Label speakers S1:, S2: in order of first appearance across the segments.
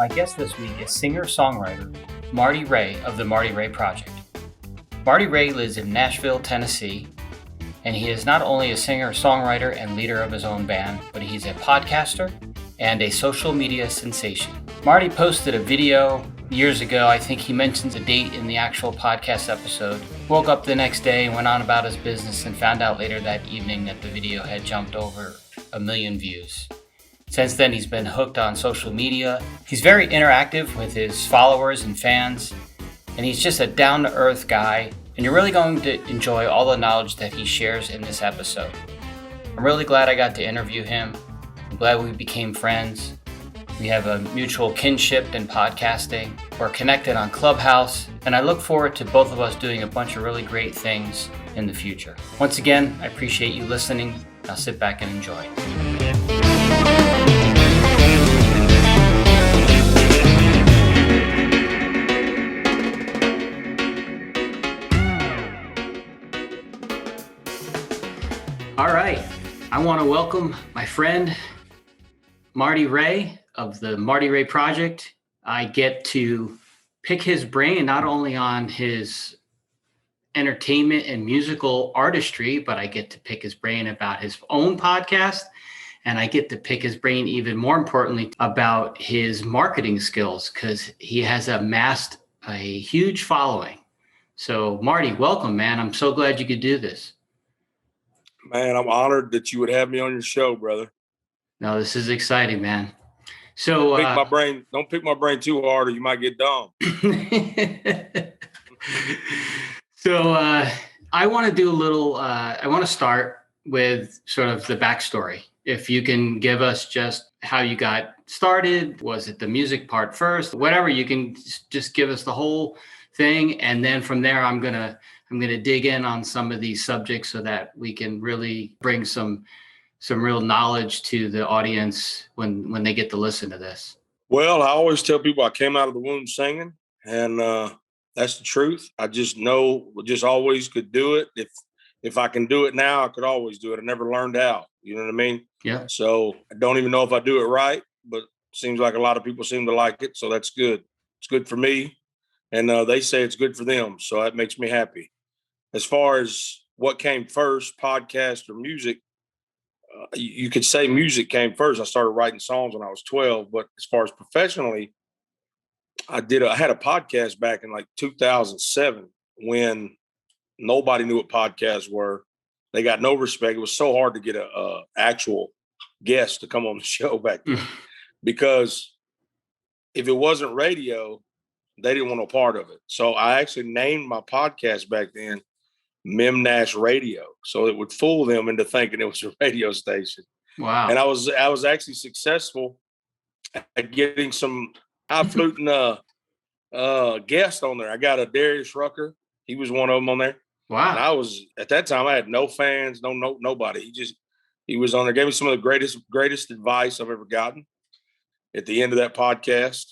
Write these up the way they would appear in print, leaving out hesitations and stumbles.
S1: My guest this week is singer-songwriter Marty Ray of the Marty Ray Project. Marty Ray lives in Nashville, Tennessee, and he is not only a singer-songwriter and leader of his own band, but he's a podcaster and a social media sensation. Marty posted a video years ago. I think he mentions a date in the actual podcast episode. Woke up the next day, went on about his business, and found out later that evening that the video had jumped over 1 million views. Since then, he's been hooked on social media. He's very interactive with his followers and fans, and he's just a down-to-earth guy, and you're really going to enjoy all the knowledge that he shares in this episode. I'm really glad I got to interview him. I'm glad we became friends. We have a mutual kinship in podcasting. We're connected on Clubhouse, and I look forward to both of us doing a bunch of really great things in the future. Once again, I appreciate you listening. Now sit back and enjoy. All right, I want to welcome my friend Marty Ray of the Marty Ray Project. I get to pick his brain not only on his entertainment and musical artistry, but I get to pick his brain about his own podcast, and I get to pick his brain even more importantly about his marketing skills, because he has amassed a huge following. So Marty, welcome, man. I'm so glad you could do this.
S2: Man, I'm honored that you would have me on your show, brother.
S1: No, this is exciting, man. So
S2: don't pick my brain too hard or you might get dumb.
S1: So I want to do a little, I want to start with sort of the backstory. If you can give us just how you got started, was it the music part first, whatever, you can just give us the whole thing. And then from there, I'm going to dig in on some of these subjects so that we can really bring some real knowledge to the audience when they get to listen to this.
S2: Well, I always tell people I came out of the womb singing, and that's the truth. I just always could do it. If I can do it now, I could always do it. I never learned how. You know what I mean?
S1: Yeah.
S2: So I don't even know if I do it right, but seems like a lot of people seem to like it. So that's good. It's good for me. And they say it's good for them. So that makes me happy. As far as what came first, podcast or music, you could say music came first. I started writing songs when I was 12, but as far as professionally, I had a podcast back in like 2007 when nobody knew what podcasts were. They got no respect. It was so hard to get a actual guest to come on the show back then because if it wasn't radio, they didn't want no part of it. So I actually named my podcast back then Nash Radio, so it would fool them into thinking it was a radio station.
S1: Wow!
S2: And I was actually successful at getting some high-fluting guests on there. I got a Darius Rucker; he was one of them on there.
S1: Wow!
S2: And I was at that time I had no fans, nobody. He was on there, gave me some of the greatest advice I've ever gotten at the end of that podcast.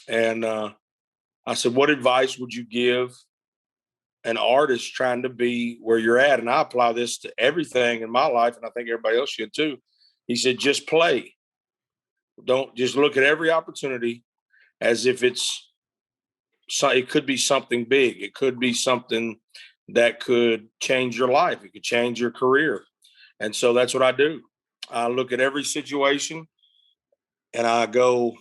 S2: And I said, "What advice would you give an artist trying to be where you're at?" And I apply this to everything in my life, and I think everybody else should too. He said, just play. Don't just look at every opportunity as if it could be something big. It could be something that could change your life. It could change your career. And so that's what I do. I look at every situation and I go,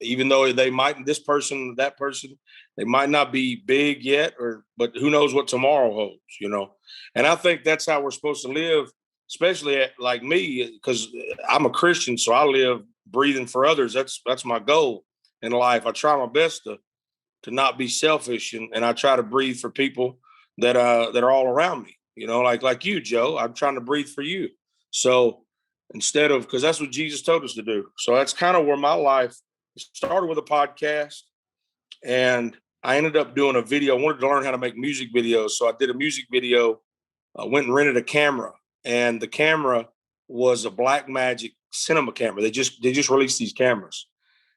S2: even though they might, this person, that person, they might not be big yet, but who knows what tomorrow holds, you know? And I think that's how we're supposed to live, especially like me, because I'm a Christian, so I live breathing for others. That's my goal in life. I try my best to not be selfish, and I try to breathe for people that are all around me, you know, like you, Joe. I'm trying to breathe for you. So because that's what Jesus told us to do. So that's kind of where my life started, with a podcast, and I ended up doing a video. I wanted to learn how to make music videos. So I did a music video. I went and rented a camera, and the camera was a Blackmagic cinema camera. They just released these cameras,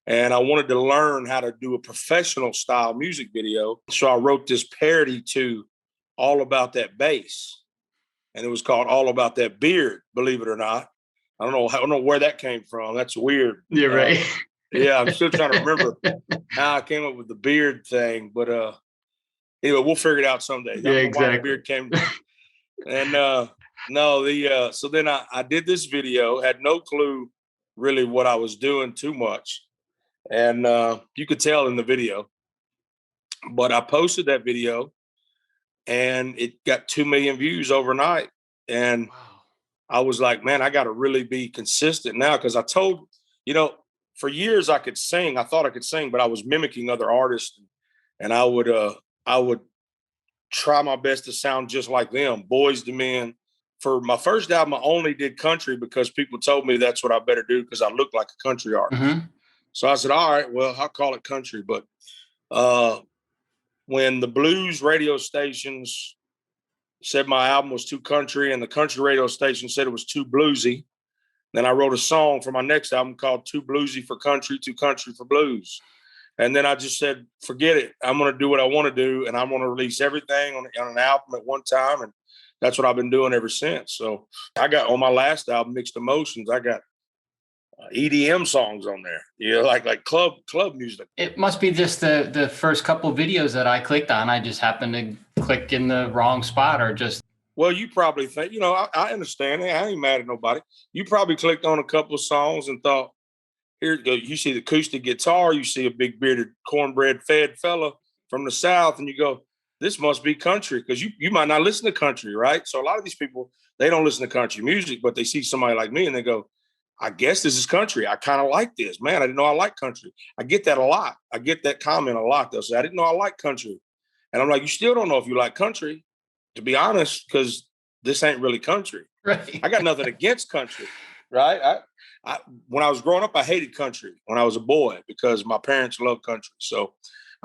S2: and I wanted to learn how to do a professional style music video. So I wrote this parody to All About That Bass, and it was called All About That Beard, believe it or not. I don't know where that came from. That's weird.
S1: You're right.
S2: Yeah, I'm still trying to remember how I came up with the beard thing, but anyway, we'll figure it out someday. I
S3: Yeah,
S2: don't know why the
S3: exactly.
S2: beard came. And no, so then I did this video, had no clue really what I was doing too much. And you could tell in the video, but I posted that video and it got 2 million views overnight. And
S3: Wow.
S2: I was like, man, I got to really be consistent now. Cause I told, for years I could sing. I thought I could sing, but I was mimicking other artists, and I would try my best to sound just like them, Boys to Men. For my first album, I only did country because people told me that's what I better do because I look like a country artist.
S1: Mm-hmm.
S2: So I said, all right, well, I'll call it country. But when the blues radio stations said my album was too country and the country radio station said it was too bluesy, then I wrote a song for my next album called Too Bluesy for Country, Too Country for Blues. And then I just said, forget it. I'm going to do what I want to do. And I'm going to release everything on an album at one time. And that's what I've been doing ever since. So I got on my last album, Mixed Emotions, I got EDM songs on there, like club music.
S1: It must be just the first couple videos that I clicked on. I just happened to click in the wrong spot or just.
S2: Well, you probably think, I understand. I ain't mad at nobody. You probably clicked on a couple of songs and thought, here it goes. You see the acoustic guitar, you see a big bearded, cornbread fed fella from the South, and you go, this must be country, because you might not listen to country, right? So a lot of these people, they don't listen to country music, but they see somebody like me and they go, I guess this is country. I kind of like this. Man, I didn't know I like country. I get that a lot. I get that comment a lot. They'll say, I didn't know I like country. And I'm like, you still don't know if you like country, to be honest, because this ain't really country.
S1: Right.
S2: I got nothing against country, right? When I was growing up, I hated country when I was a boy because my parents loved country. So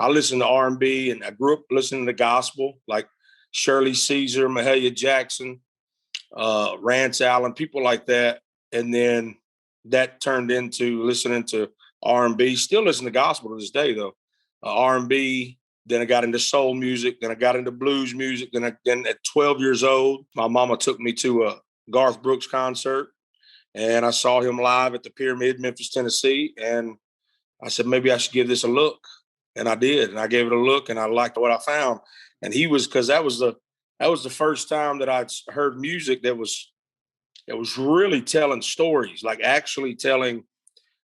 S2: I listened to R&B, and I grew up listening to gospel, like Shirley Caesar, Mahalia Jackson, Rance Allen, people like that. And then that turned into listening to R&B. Still listen to gospel to this day, though. R&B. Then I got into soul music. Then I got into blues music. Then at 12 years old, my mama took me to a Garth Brooks concert, and I saw him live at the Pyramid, Memphis, Tennessee. And I said, maybe I should give this a look. And I did. And I gave it a look, and I liked what I found. And because that was the first time that I'd heard music that was really telling stories, like actually telling,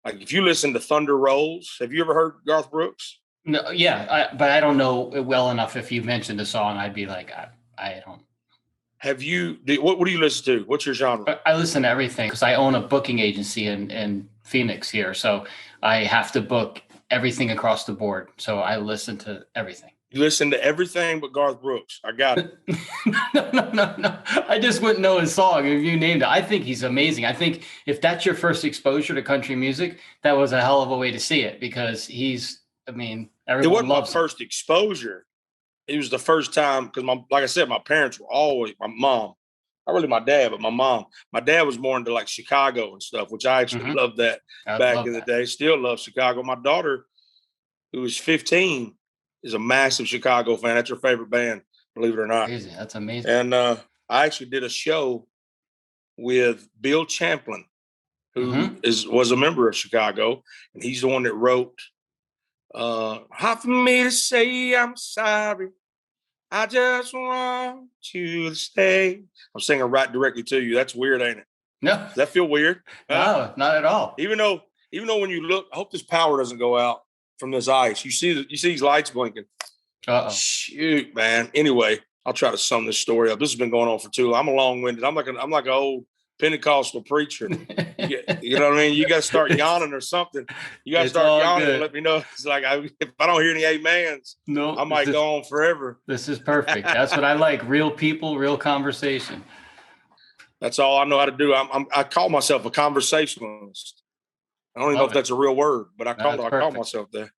S2: like if you listen to Thunder Rolls, have you ever heard Garth Brooks?
S1: No, yeah, but I don't know it well enough. If you mentioned a song, I'd be like, I don't.
S2: Have you? What do you listen to? What's your genre?
S1: I listen to everything because I own a booking agency in Phoenix here, so I have to book everything across the board. So I listen to everything.
S2: You listen to everything but Garth Brooks. I got it.
S1: No. I just wouldn't know his song if you named it. I think he's amazing. I think if that's your first exposure to country music, that was a hell of a way to see it because everyone
S2: It wasn't
S1: loves
S2: my first exposure. It was the first time because, like I said, my parents were always, my mom, not really my dad, but my mom. My dad was more into like Chicago and stuff, which I actually loved that back in the day. Still love Chicago. My daughter, who was 15, is a massive Chicago fan. That's her favorite band, believe it or not.
S1: Crazy. That's amazing.
S2: And I actually did a show with Bill Champlin, who was a member of Chicago, and he's the one that wrote "Hard for me to say I'm sorry. I just want you to stay." I'm singing right directly to you. That's weird, ain't it?
S1: No.
S2: Does that feel weird?
S1: No, not at all.
S2: Even though when you look, I hope this power doesn't go out from this ice. You see these lights blinking.
S1: Uh-oh.
S2: Shoot, man. Anyway, I'll try to sum this story up. This has been going on for too long. I'm a long-winded. I'm like an old Pentecostal preacher. You know what I mean? You got to start yawning or something. You got to start yawning and let me know. It's like if I don't hear any amens, I might go on forever.
S1: This is perfect. That's what I like. Real people, real conversation.
S2: That's all I know how to do. I call myself a conversationalist. I don't even know if that's a real word, but I call myself that.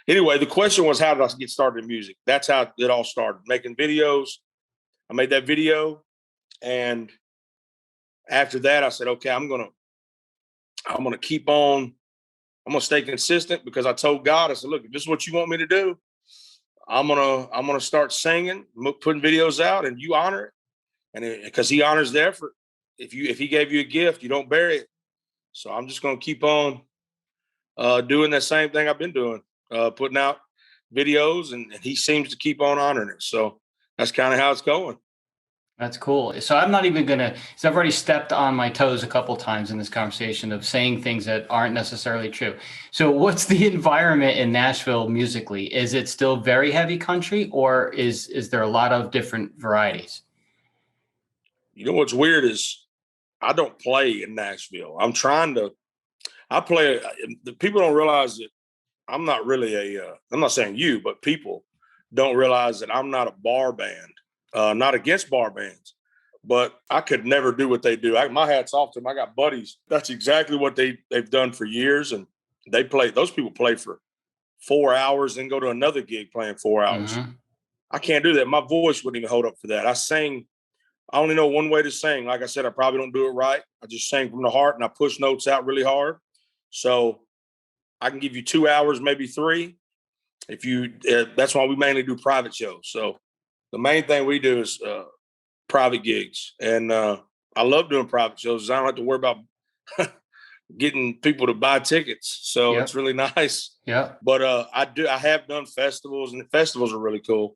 S2: Anyway, the question was, how did I get started in music? That's how it all started. Making videos. I made that video, and after that, I said, okay, I'm gonna keep on. I'm gonna stay consistent because I told God, I said, look, if this is what you want me to do, I'm gonna start singing, putting videos out, and you honor it, and because He honors the effort. If He gave you a gift, you don't bury it. So I'm just gonna keep on doing the same thing I've been doing, putting out videos, and he seems to keep on honoring it. So that's kind of how it's going.
S1: That's cool. So I'm not even gonna, so I've already stepped on my toes a couple times in this conversation of saying things that aren't necessarily true. So what's the environment in Nashville musically? Is it still very heavy country, or is there a lot of different varieties?
S2: You know what's weird is I don't play in Nashville. I play, the people don't realize that I'm not really I'm not saying you, but people don't realize that I'm not a bar band, not against bar bands, but I could never do what they do. My hat's off to them. I got buddies. That's exactly what they've done for years. And those people play for 4 hours and go to another gig playing 4 hours.
S1: Mm-hmm.
S2: I can't do that. My voice wouldn't even hold up for that. I only know one way to sing. Like I said, I probably don't do it right. I just sing from the heart and I push notes out really hard. So I can give you 2 hours, maybe 3. That's why we mainly do private shows. So the main thing we do is private gigs. And I love doing private shows. I don't have to worry about getting people to buy tickets. So It's really nice.
S1: Yeah.
S2: But I have done festivals, and the festivals are really cool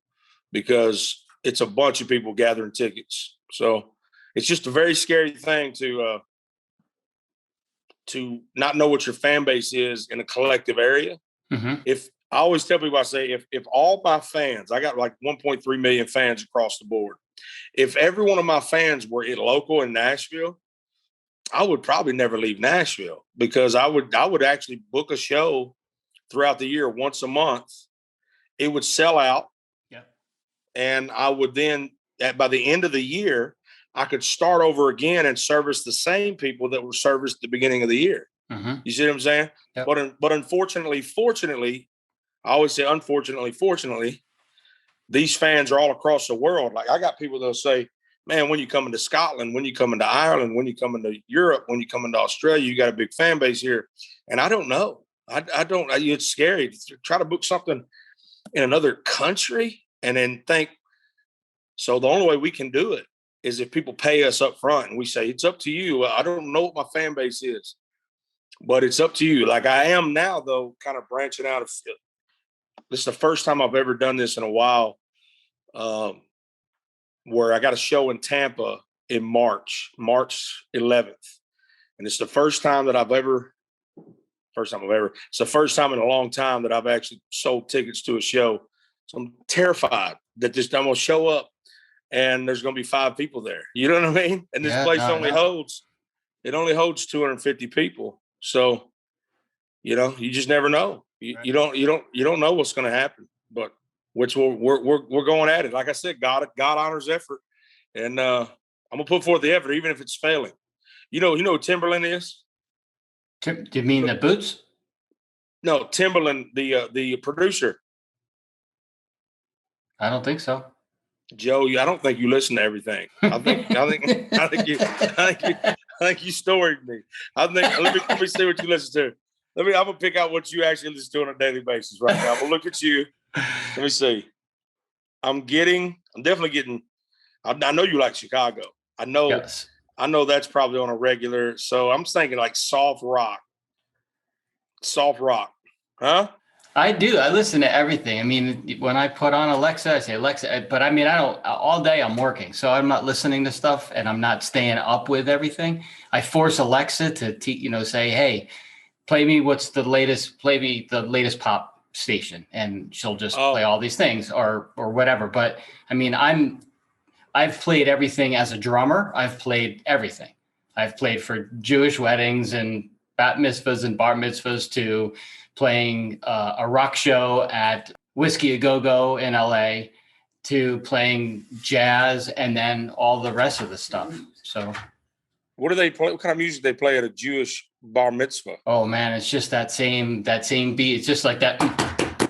S2: because it's a bunch of people gathering tickets. So it's just a very scary thing to not know what your fan base is in a collective area.
S1: Mm-hmm.
S2: If I always tell people, I say, if all my fans, I got like 1.3 million fans across the board. If every one of my fans were local in Nashville, I would probably never leave Nashville, because I would actually book a show throughout the year once a month. It would sell out.
S1: Yeah. And
S2: I would then, by the end of the year, I could start over again and service the same people that were serviced at the beginning of the year.
S1: Mm-hmm.
S2: You see what I'm saying? Yep. But unfortunately, fortunately, I always say unfortunately, fortunately, these fans are all across the world. Like, I got people that'll say, man, when you coming to Scotland, when you coming to Ireland, when you coming to Europe, when you coming to Australia, you got a big fan base here. And I don't know. I don't, it's scary to try to book something in another country and then think. So the only way we can do it is if people pay us up front and we say, it's up to you. I don't know what my fan base is, but it's up to you. Like I am now, though, kind of branching out. This is the first time I've ever done this in a while, where I got a show in Tampa in March 11th. And it's the first time it's the first time in a long time that I've actually sold tickets to a show. So I'm terrified that I'm going to show up and there's going to be 5 people there. You know what I mean? And this place only holds 250 people. So, you just never know. You don't know what's going to happen, but we're going at it. Like I said, God honors effort, and I'm gonna put forth the effort, even if it's failing. You know who Timberland is?
S1: Do you mean the Boots?
S2: No, Timberland, the producer.
S1: I don't think so.
S2: Joe, I don't think you listen to everything. I think you storied me. Let me see what you listen to. I'm gonna pick out what you actually listen to on a daily basis right now. I'm gonna look at you. Let me see. I'm definitely getting. I know you like Chicago. I know. Yes. I know that's probably on a regular. So I'm thinking like soft rock. Huh?
S1: I do. I listen to everything. I mean, when I put on Alexa, I say Alexa, but I mean, I don't, all day I'm working, so I'm not listening to stuff and I'm not staying up with everything. I force Alexa to say, hey, play me the latest pop station, and she'll just play all these things or whatever. But I mean, I've played everything as a drummer. I've played everything. I've played for Jewish weddings and bat mitzvahs and bar mitzvahs, to playing a rock show at Whiskey A Go-Go in LA, to playing jazz, and then all the rest of the stuff. So
S2: what do they play? What kind of music they play at a Jewish bar mitzvah?
S1: Oh man, it's just that same beat. It's just like that.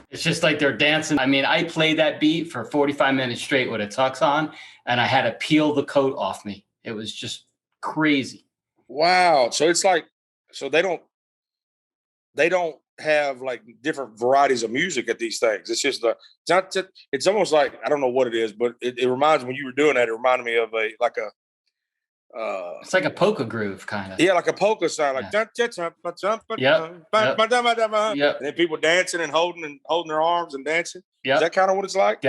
S1: It's just like they're dancing. I mean, I played that beat for 45 minutes straight with a tux on, and I had to peel the coat off me. It was just crazy.
S2: Wow. So it's like, so they don't have like different varieties of music at these things. It's just it's almost like, I don't know what it is, but it reminds me, when you were doing that, it reminded me of
S1: It's like a polka groove, kind of.
S2: Yeah, like a polka song, like
S1: Yeah.
S2: and
S1: Yep.
S2: then people dancing and holding their arms and dancing.
S1: Yep.
S2: Is that kind of what it's like?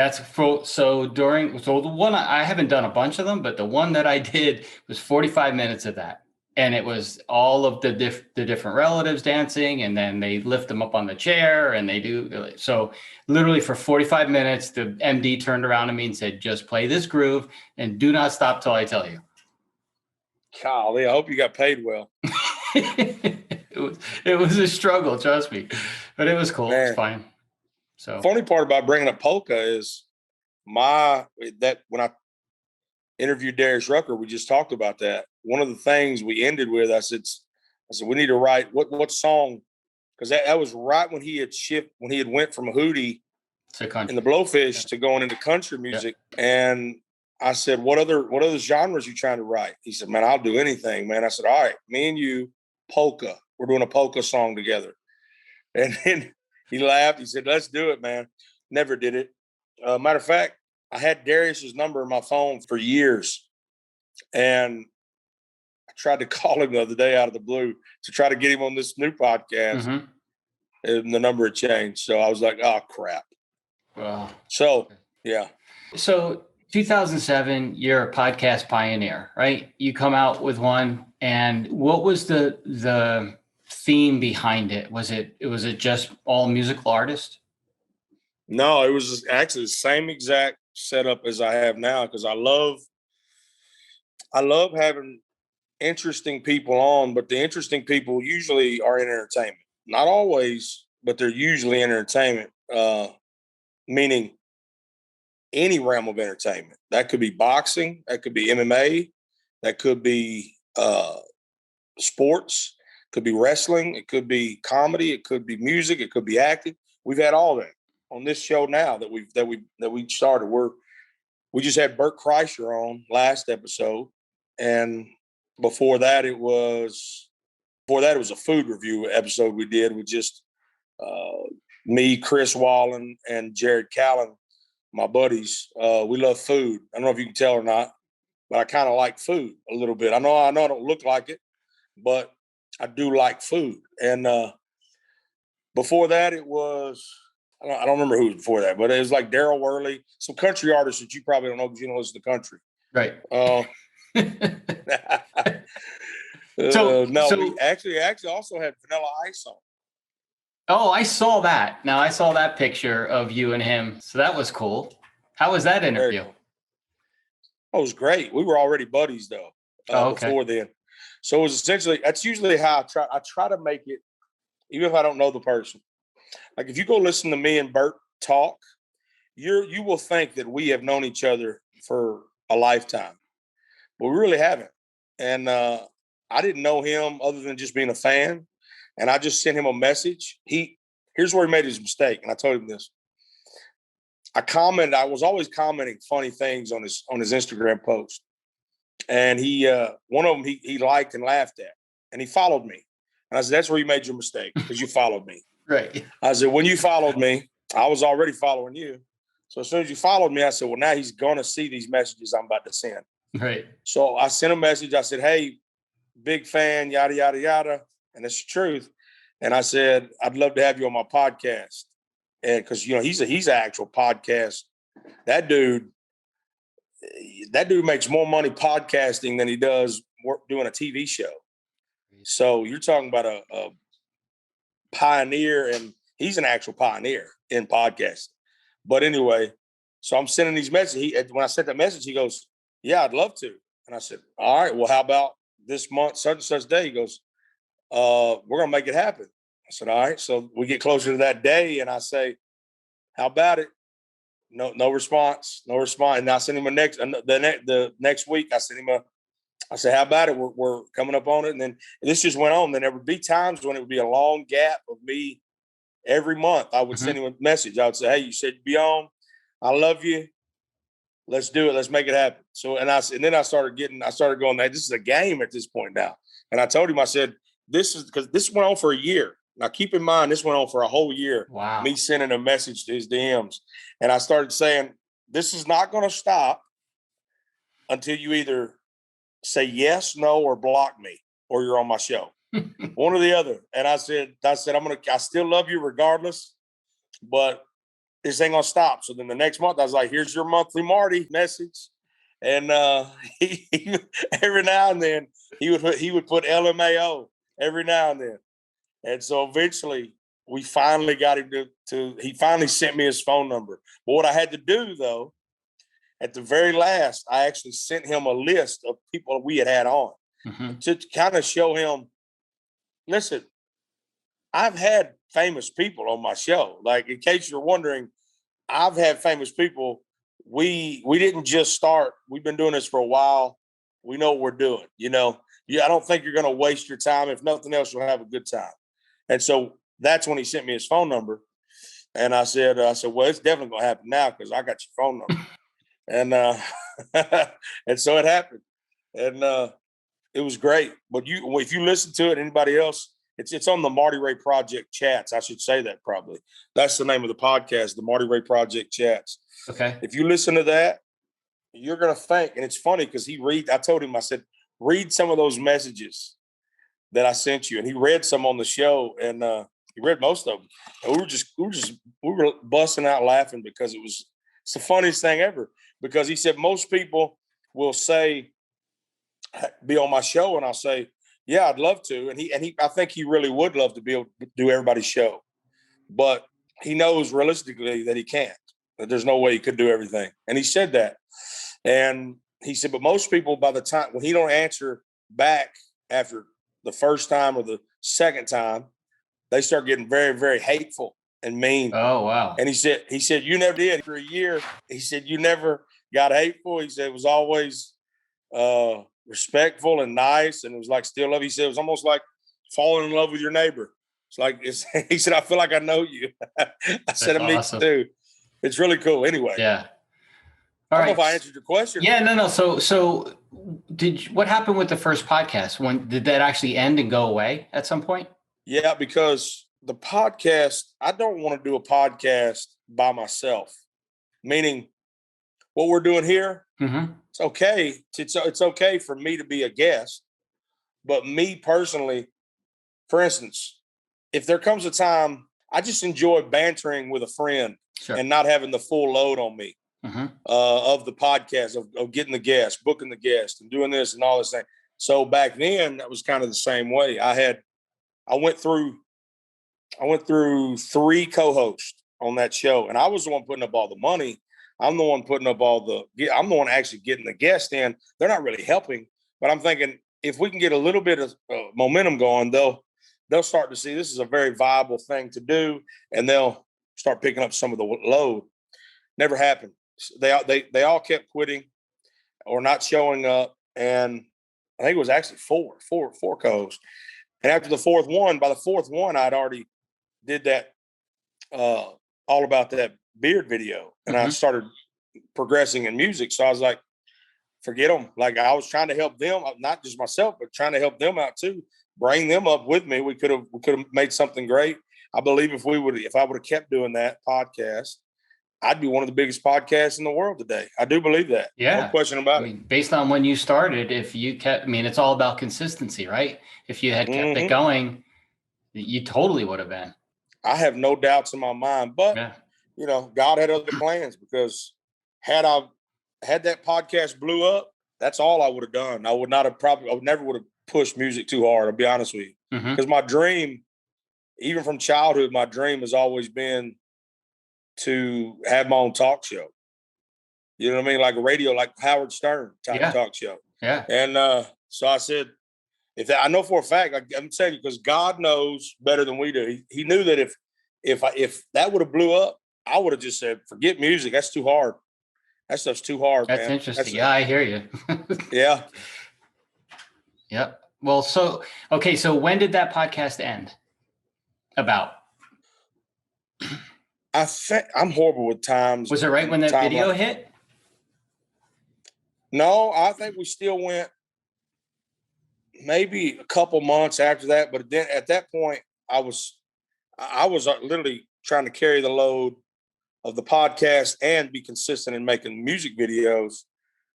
S1: So the one I haven't done a bunch of them, but the one that I did was 45 minutes of that. And it was all of the different relatives dancing, and then they lift them up on the chair and they do. So literally for 45 minutes, the MD turned around to me and said, just play this groove and do not stop till I tell you.
S2: Golly, I hope you got paid well.
S1: It was a struggle, trust me, but it was cool. Man. It was fine. So
S2: funny part about bringing up polka is when I interviewed Darius Rucker, we just talked about that. One of the things we ended with, I said we need to write what song, because that was right when he had went from a hootie in the Blowfish to going into country music. Yeah. And I said, what other genres you trying to write? He said, man, I'll do anything, man. I said, all right, me and you, polka. We're doing a polka song together. And then he laughed. He said, let's do it, man. Never did it. Matter of fact, I had Darius's number in my phone for years. And I tried to call him the other day out of the blue to try to get him on this new podcast. Mm-hmm. And the number had changed. So I was like, oh, crap. Wow. So, yeah.
S1: So 2007, you're a podcast pioneer, right? You come out with one. And what was the theme behind it? Was it just all musical artists?
S2: No, it was actually the same exact setup as I have now, because I love having interesting people on, but the interesting people usually are in entertainment. Not always, but they're usually in entertainment, meaning any realm of entertainment. That could be boxing, that could be MMA, that could be sports, could be wrestling, it could be comedy, it could be music, it could be acting. We've had all that on this show now that we started. We just had Bert Kreischer on last episode, and before that it was a food review episode we did with just me, Chris Wallen, and Jared Callen, my buddies. We love food. I don't know if you can tell or not, but I kind of like food a little bit. I know I don't look like it, but I do like food. And before that, it was, I don't remember who was before that, but it was like Daryl Worley, some country artists that you probably don't know because you don't listen to country.
S1: Right.
S2: We actually also had Vanilla Ice on.
S1: Oh, I saw that. Now I saw that picture of you and him. So that was cool. How was that interview?
S2: Cool. Oh, it was great. We were already buddies though. Okay. Before then. So it was essentially, that's usually how I try to make it, even if I don't know the person. Like if you go listen to me and Bert talk, you will think that we have known each other for a lifetime, but we really haven't. And I didn't know him other than just being a fan. And I just sent him a message. Here's where he made his mistake. And I told him this. I was always commenting funny things on his Instagram post. And one of them he liked and laughed at. And he followed me. And I said, that's where you made your mistake, because you followed me.
S1: Right.
S2: I said, when you followed me, I was already following you. So as soon as you followed me, I said, well, now he's going to see these messages I'm about to send.
S1: Right.
S2: So I sent a message. I said, hey, big fan, yada, yada, yada. And it's the truth. And I said, I'd love to have you on my podcast. And because, he's an actual podcast. That dude makes more money podcasting than he does doing a TV show. So you're talking about a pioneer, and he's an actual pioneer in podcasting. But anyway, so I'm sending these messages. When I sent that message, he goes, yeah, I'd love to. And I said, all right, well, how about this month, such and such day? He goes, we're going to make it happen. I said, all right. So we get closer to that day, and I say, how about it? No response. And I sent him the next week. I said, how about it? We're coming up on it. And then this just went on. Then there would be times when it would be a long gap of me. Every month I would send him a message. I would say, hey, you said you'd be on. I love you. Let's do it. Let's make it happen. So, and then I started going, hey, this is a game at this point now. And I told him, I said, because this went on for a year. Now, keep in mind, this went on for a whole year.
S1: Wow.
S2: Me sending a message to his DMs. And I started saying, this is not going to stop until you either say yes, no, or block me, or you're on my show. One or the other. And I said, I still love you regardless, but this ain't gonna stop. So then the next month I was like, here's your monthly Marty message. And he every now and then he would put LMAO every now and then. And so eventually we finally got him he finally sent me his phone number. But what I had to do though, at the very last, I actually sent him a list of people we had on to kind of show him, listen, I've had famous people on my show. Like, in case you're wondering, I've had famous people. We didn't just start. We've been doing this for a while. We know what we're doing. I don't think you're going to waste your time. If nothing else, you'll have a good time. And so that's when he sent me his phone number. And I said, well, it's definitely going to happen now because I got your phone number. And and so it happened. And it was great. But if you listen to it, anybody else, it's on the Marty Ray Project chats. I should say that probably. That's the name of the podcast, the Marty Ray Project chats.
S1: Okay.
S2: If you listen to that, you're going to think, and it's funny because I told him, I said, read some of those messages that I sent you. And he read some on the show, and he read most of them. And we were busting out laughing because it's the funniest thing ever. Because he said, most people will say, be on my show, and I'll say, yeah, I'd love to. And I think he really would love to be able to do everybody's show, but he knows realistically that he can't, that there's no way he could do everything. And he said that. And he said, but most people, by the time when he don't answer back after the first time or the second time, they start getting very, very hateful and mean.
S1: Oh, wow.
S2: And he said, you never did for a year. He said, you never got hateful. He said, it was always, respectful and nice, and it was like still love. He said it was almost like falling in love with your neighbor. He said, I feel like I know you. I said, me awesome. Too. It's really cool. Anyway,
S1: yeah.
S2: I don't know if I answered your question.
S1: Yeah, no. So what happened with the first podcast? When did that actually end and go away at some point? Yeah, because the podcast, I don't want to do a podcast by myself. Meaning, what we're doing here. Mm-hmm. It's okay. It's okay for me to be a guest, but me personally, for instance, if there comes a time, I just enjoy bantering with a friend and not having the full load on me of the podcast, of getting the guest, booking the guest, and doing this and all this thing. So back then, that was kind of the same way. I went through 3 co-hosts on that show, and I was the one putting up all the money. I'm the one putting up I'm the one actually getting the guests in. They're not really helping, but I'm thinking if we can get a little bit of momentum going, they'll start to see this is a very viable thing to do, and they'll start picking up some of the load. Never happened. They all kept quitting or not showing up, and I think it was actually four co-hosts. And after the fourth one, by the fourth one, I'd already did that all about that beard video, and I started progressing in music. So I was like, forget them. Like, I was trying to help them, not just myself, but trying to help them out too, bring them up with me. We could have made something great. I believe if I would have kept doing that podcast, I'd be one of the biggest podcasts in the world today. I do believe that. Yeah. No question about it. Based on when you started, if you kept, it's all about consistency, right? If you had kept it going, you totally would have been. I have no doubts in my mind, but God had other plans, because had that podcast blew up, that's all I would have done. I never would have pushed music too hard. I'll be honest with you. Because my dream, even from childhood, my dream has always been to have my own talk show. You know what I mean? Like a radio, like Howard Stern type talk show. Yeah. And so I said, I know for a fact, I'm telling you, because God knows better than we do. He knew that if that would have blew up, I would have just said, forget music. That's too hard. That stuff's too hard. That's man. Interesting. I hear you. Yeah. Yep. Well, so when did that podcast end? About? I think I'm horrible with times. Was it right when that video hit? No, I think we still went maybe a couple months after that. But then at that point, I was literally trying to carry the load of the podcast and be consistent in making music videos.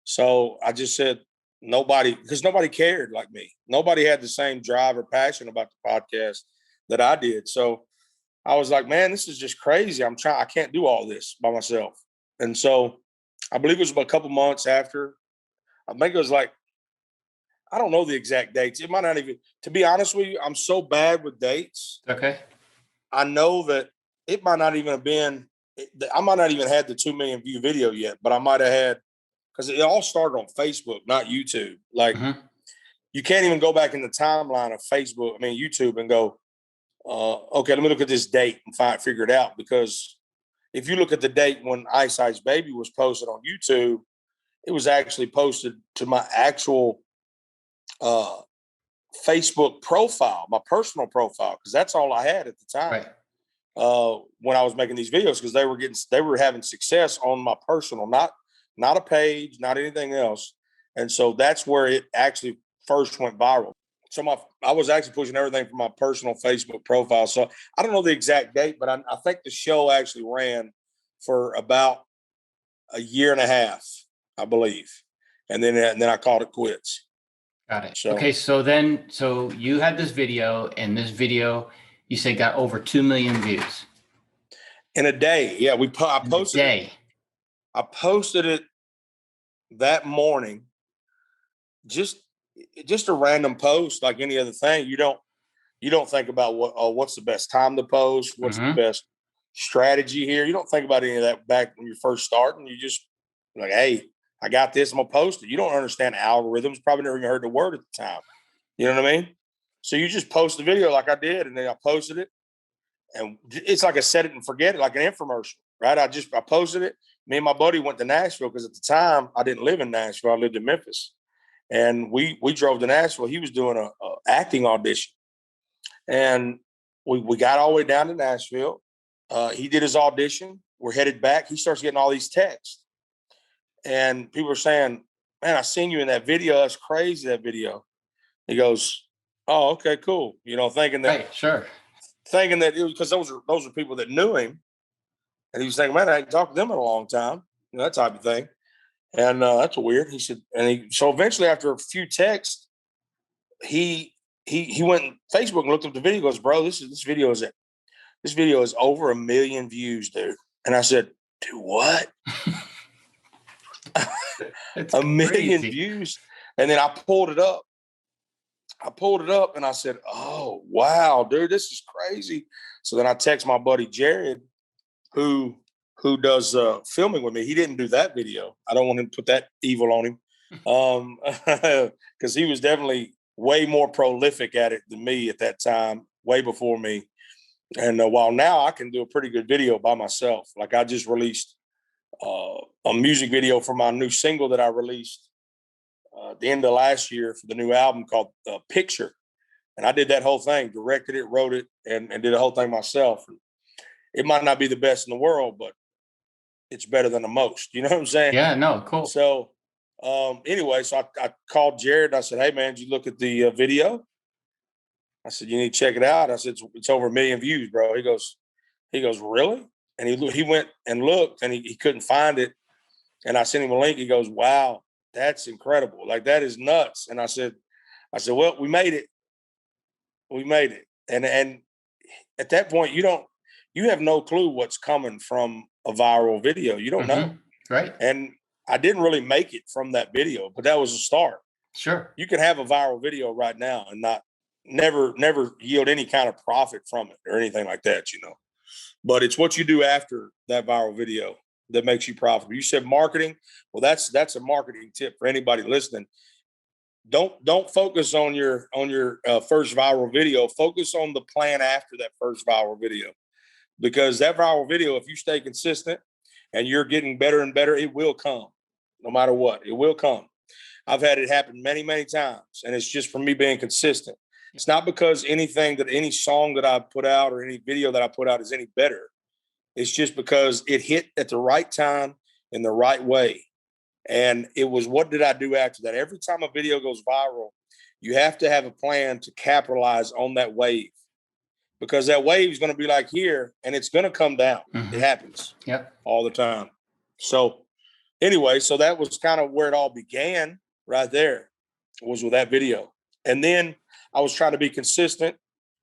S1: So I just said,
S2: because nobody cared like me. Nobody had the same drive or passion about the podcast that I did. So I was like, man, this is just crazy. I can't do all this by myself. And so I believe it was about a couple months after. I think it was like, I don't know the exact dates. It might not even, to be honest with you, I'm so bad with dates.
S1: Okay.
S2: I know that it might not even have been, I might not even had the 2 million view video yet, but I might have had, because it all started on Facebook, not YouTube. Like, you can't even go back in the timeline of YouTube and go, okay, let me look at this date and figure it out. Because if you look at the date when Ice Ice Baby was posted on YouTube, it was actually posted to my actual Facebook profile, my personal profile, because that's all I had at the time.
S1: Right.
S2: When I was making these videos, because they were having success on my personal, not a page, not anything else. And so that's where it actually first went viral. So I was actually pushing everything from my personal Facebook profile. So I don't know the exact date, but I think the show actually ran for about a year and a half, I believe. And then I called it quits.
S1: Got it. Okay. So you had this video, and this video, you said, got over 2 million views
S2: in a day. Yeah. I posted it. I posted it that morning. Just a random post like any other thing. You don't think about what's the best time to post, what's the best strategy here. You don't think about any of that back when you're first starting. You just like, hey, I got this, I'm gonna post it. You don't understand algorithms, probably never even heard the word at the time. You know what I mean? So you just post the video like I did, and then I posted it. And it's like a set it and forget it, like an infomercial, right? I posted it. Me and my buddy went to Nashville because at the time I didn't live in Nashville. I lived in Memphis. And we drove to Nashville. He was doing a acting audition. And we got all the way down to Nashville. He did his audition. We're headed back. He starts getting all these texts. And people are saying, man, I seen you in that video. That's crazy, that video. He goes, oh, okay, cool. Thinking that.
S1: Right, sure.
S2: Thinking that it was because those are people that knew him. And he was thinking, man, I ain't talked to them in a long time. That type of thing. And that's weird. He said, so eventually after a few texts, he went on Facebook and looked up the video. Goes, bro, this video is over 1 million views, dude. And I said, dude, what? 1 million views. And then I pulled it up. And I said, oh, wow, dude, this is crazy. So then I text my buddy Jared, who does filming with me. He didn't do that video. I don't want to put that evil on him, because he was definitely way more prolific at it than me at that time, way before me. And while now I can do a pretty good video by myself. Like I just released a music video for my new single that I released at the end of last year for the new album called Picture. And I did that whole thing, directed it, wrote it, and did the whole thing myself. And it might not be the best in the world, but it's better than the most. You know what I'm saying?
S1: Yeah, no, cool.
S2: So anyway, so I called Jared. I said, hey, man, did you look at the video? I said, you need to check it out. I said, it's over 1 million views, bro. He goes, really? And he went and looked, and he couldn't find it. And I sent him a link. He goes, wow, that's incredible. Like, that is nuts. And I said, well, we made it. We made it. And at that point, you have no clue what's coming from a viral video. You don't know.
S1: Right.
S2: And I didn't really make it from that video, but that was a start.
S1: Sure.
S2: You can have a viral video right now and never yield any kind of profit from it or anything like that, But it's what you do after that viral video that makes you profitable. You said marketing. Well, that's a marketing tip for anybody listening. Don't focus on your first viral video. Focus on the plan after that first viral video, because that viral video, if you stay consistent and you're getting better and better, it will come. No matter what, it will come. I've had it happen many, many times, and it's just from me being consistent. It's not because any song that I put out or any video that I put out is any better. It's just because it hit at the right time in the right way. And it was, what did I do after that? Every time a video goes viral, you have to have a plan to capitalize on that wave, because that wave is going to be like here and it's going to come down. It happens all the time. So anyway, so that was kind of where it all began. right there was with that video. And then I was trying to be consistent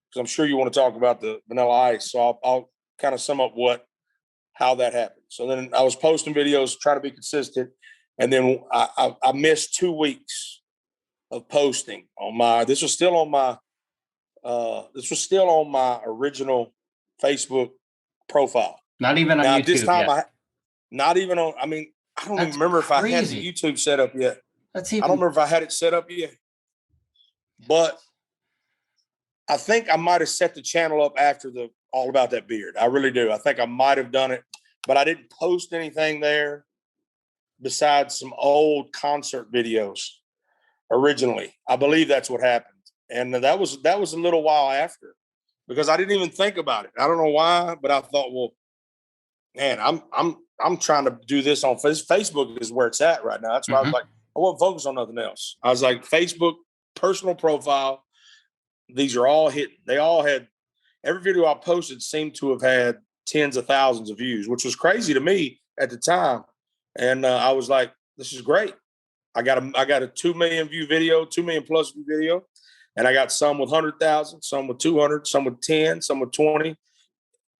S2: because I'm sure you want to talk about the Vanilla Ice. So I'll kind of sum up how that happened. So then I was posting videos, trying to be consistent. And then I missed 2 weeks of posting on this was still on my original Facebook profile.
S1: Not even on YouTube
S2: this time
S1: yet.
S2: not even on, I mean, I don't even remember if I had the YouTube set up yet. I don't remember if I had it set up yet. But I think I might have set the channel up after the All About That Beard. I really do. I think I might have done it, but I didn't post anything there besides some old concert videos originally. I believe that's what happened. And that was a little while after, because I didn't even think about it. I don't know why, but I thought, well, man, I'm trying to do this on Facebook is where it's at right now. That's why I was like, I won't focus on nothing else. I was like, Facebook, personal profile. These are all hit. They all had, every video I posted seemed to have had tens of thousands of views, which was crazy to me at the time. And I was like, this is great. I got a 2 million view video, 2 million plus view video. And I got some with 100,000, some with 200, some with 10, some with 20.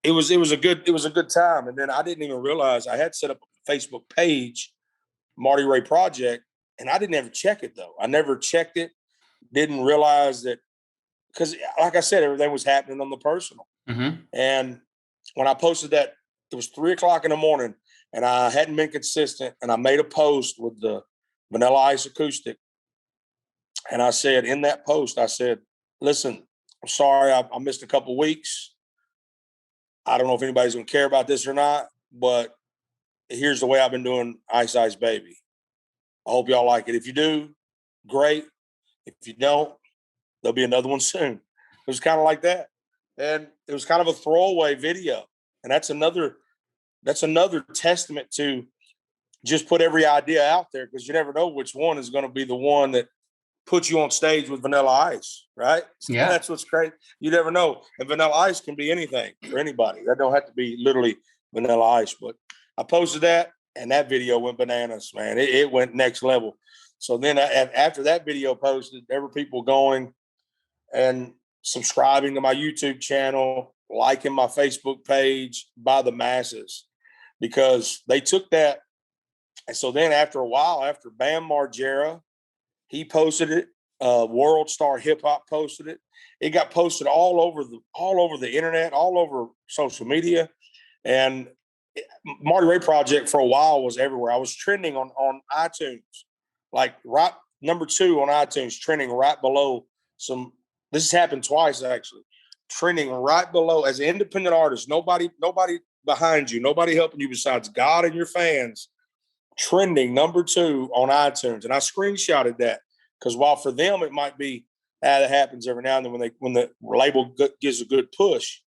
S2: It was a good time. And then I didn't even realize I had set up a Facebook page, Marty Ray Project, and I didn't ever check it though. I never checked it. Didn't realize that, because like I said, everything was happening on the personal. And when I posted that, it was 3:00 in the morning and I hadn't been consistent. And I made a post with the Vanilla Ice acoustic. And I said, in that post, I said, listen, I'm sorry, I missed a couple weeks. I don't know if anybody's going to care about this or not, but here's the way I've been doing Ice Ice Baby. I hope y'all like it. If you do, great. If you don't, there'll be another one soon. It was kind of like that. And it was kind of a throwaway video. And that's another testament to just put every idea out there, because you never know which one is going to be the one that puts you on stage with Vanilla Ice, right?
S1: Yeah.
S2: That's what's great. You never know. And Vanilla Ice can be anything for anybody. That don't have to be literally Vanilla Ice. But I posted that, and that video went bananas, man. It went next level. So then after that video posted, there were people going and subscribing to my YouTube channel, liking my Facebook page by the masses, because they took that. And so then after a while, after Bam Margera, he posted it. World Star Hip Hop posted it. It got posted all over the internet, all over social media. And Marty Ray Project for a while was everywhere. I was trending on iTunes, like right number 2 on iTunes, trending right below some. This has happened twice actually. Trending right below as an independent artist. Nobody behind you, nobody helping you besides God and your fans. Trending number 2 on iTunes. And I screenshotted that, because while for them it might be that happens every now and then when the label gives a good push,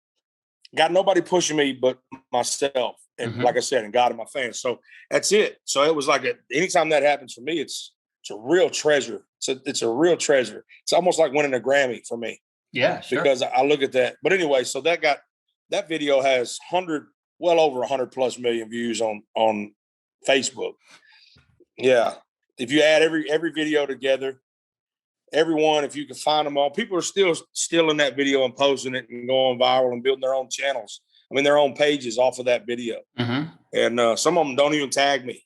S2: got nobody pushing me but myself, and like I said, and God and my fans. So that's it. So it was like anytime that happens for me, it's a real treasure. It's a real treasure. It's almost like winning a Grammy for me.
S1: Yeah, sure.
S2: Because I look at that. But anyway, so that video has well over 100 plus million views on Facebook. Yeah. If you add every video together, everyone, if you can find them all, people are still in that video and posting it and going viral and building their own channels. I mean, their own pages off of that video. And some of them don't even tag me.